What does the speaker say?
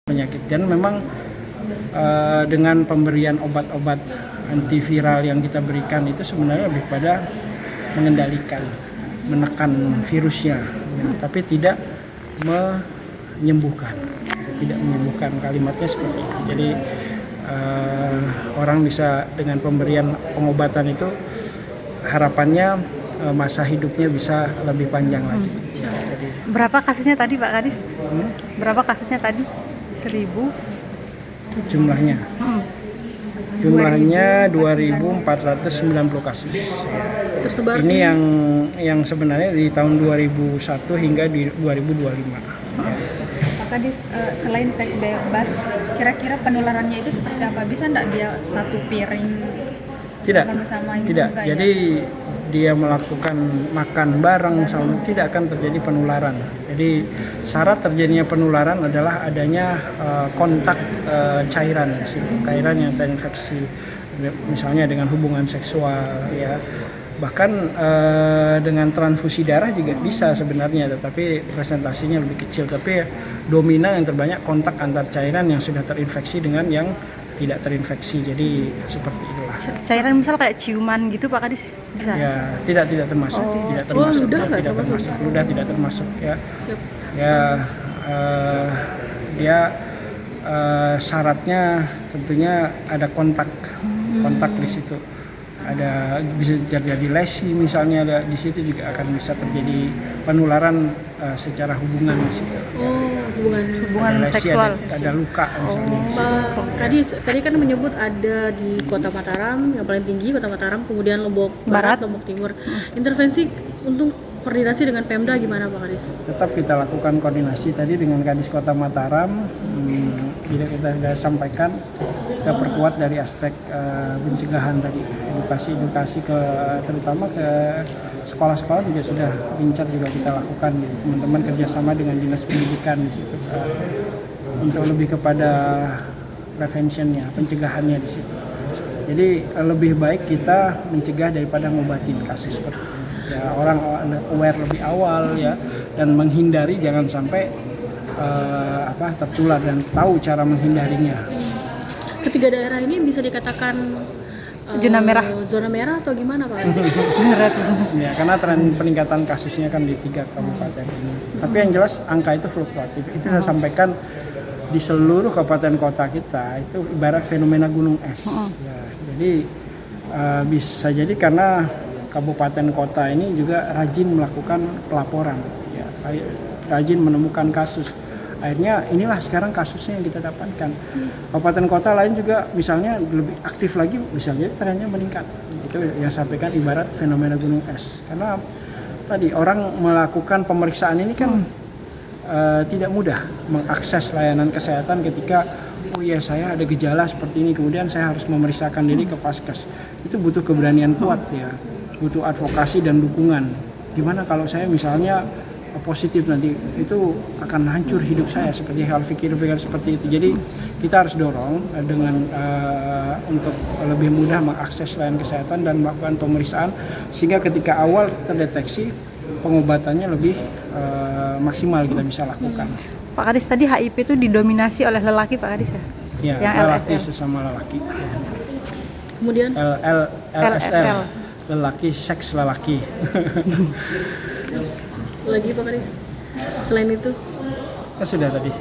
penyakit. Dan memang dengan pemberian obat-obat antiviral yang kita berikan itu sebenarnya lebih pada mengendalikan, menekan virusnya, tapi tidak menyembuhkan. Tidak menyembuhkan, kalimatnya seperti itu. Jadi orang bisa dengan pemberian pengobatan itu harapannya masa hidupnya bisa lebih panjang lagi. Jadi, berapa kasusnya tadi Pak Kadis? Berapa kasusnya tadi? 1.000? Jumlahnya? Jumlahnya 2.490 kasus. Tersebar ini yang sebenarnya di tahun 2001 hingga di 2025. Pak Kadis, selain seks bebas, kira-kira penularannya itu seperti apa? Bisa nggak dia satu piring Tidak, bersama ini tidak. juga, Jadi dia melakukan makan bareng sama, tidak akan terjadi penularan. Jadi syarat terjadinya penularan adalah adanya kontak cairan yang terinfeksi, misalnya dengan hubungan seksual, ya. Bahkan dengan transfusi darah juga bisa sebenarnya, tetapi presentasinya lebih kecil. Tapi dominan yang terbanyak kontak antar cairan yang sudah terinfeksi dengan yang tidak terinfeksi. Jadi seperti itulah. Cairan misal kayak ciuman gitu Pak Kadis bisa? Ya, tidak termasuk. Tidak termasuk. Ludah tidak termasuk, ya. Siap. Ya, dia syaratnya tentunya ada kontak di situ. Ada bisa terjadi lesi misalnya, ada di situ juga akan bisa terjadi penularan secara hubungan di situ. Hubungan lesi, seksual. ada luka misalnya di situ. Pak Kadis, tadi kan menyebut ada di Kota Mataram, yang paling tinggi Kota Mataram, kemudian Lombok Barat, Lombok Timur. Intervensi untuk koordinasi dengan Pemda gimana Pak Kadis? Tetap kita lakukan koordinasi tadi dengan Kadis Kota Mataram. Kita sudah sampaikan, kita perkuat dari aspek pencegahan tadi, edukasi terutama ke sekolah-sekolah juga sudah gencar juga kita lakukan, gitu. Teman-teman kerjasama dengan dinas pendidikan di situ untuk lebih kepada preventionnya, pencegahannya di situ. Jadi lebih baik kita mencegah daripada ngobatin kasus seperti ini. Ya, orang aware lebih awal, ya, dan menghindari jangan sampai tertular dan tahu cara menghindarinya. Ketiga daerah ini bisa dikatakan zona merah atau gimana Pak? Ya, karena tren peningkatan kasusnya kan di 3 kabupaten ini. Tapi yang jelas angka itu fluktuatif. Itu saya sampaikan di seluruh kabupaten kota kita itu ibarat fenomena gunung es. Ya, jadi bisa jadi karena kabupaten kota ini juga rajin melakukan pelaporan, ya, rajin menemukan kasus. Akhirnya inilah sekarang kasusnya yang kita dapatkan. Kabupaten kota lain juga misalnya lebih aktif lagi, bisa jadi trennya meningkat. Itu yang sampaikan ibarat fenomena gunung es. Karena tadi orang melakukan pemeriksaan ini kan tidak mudah mengakses layanan kesehatan ketika saya ada gejala seperti ini, kemudian saya harus memeriksakan diri ke Vaskes. Itu butuh keberanian kuat, ya, butuh advokasi dan dukungan. Gimana kalau saya misalnya positif, nanti itu akan hancur hidup saya, seperti hal pikir seperti itu. Jadi kita harus dorong dengan untuk lebih mudah mengakses layanan kesehatan dan melakukan pemeriksaan sehingga ketika awal terdeteksi pengobatannya lebih maksimal kita bisa lakukan. Pak Kadis, tadi HIV itu didominasi oleh lelaki Pak Kadis, ya? Ya, yang lelaki LSL. sesama lelaki. Kemudian LSL, lelaki seks lelaki. lagi Pak Kadis, selain itu Sudah tadi.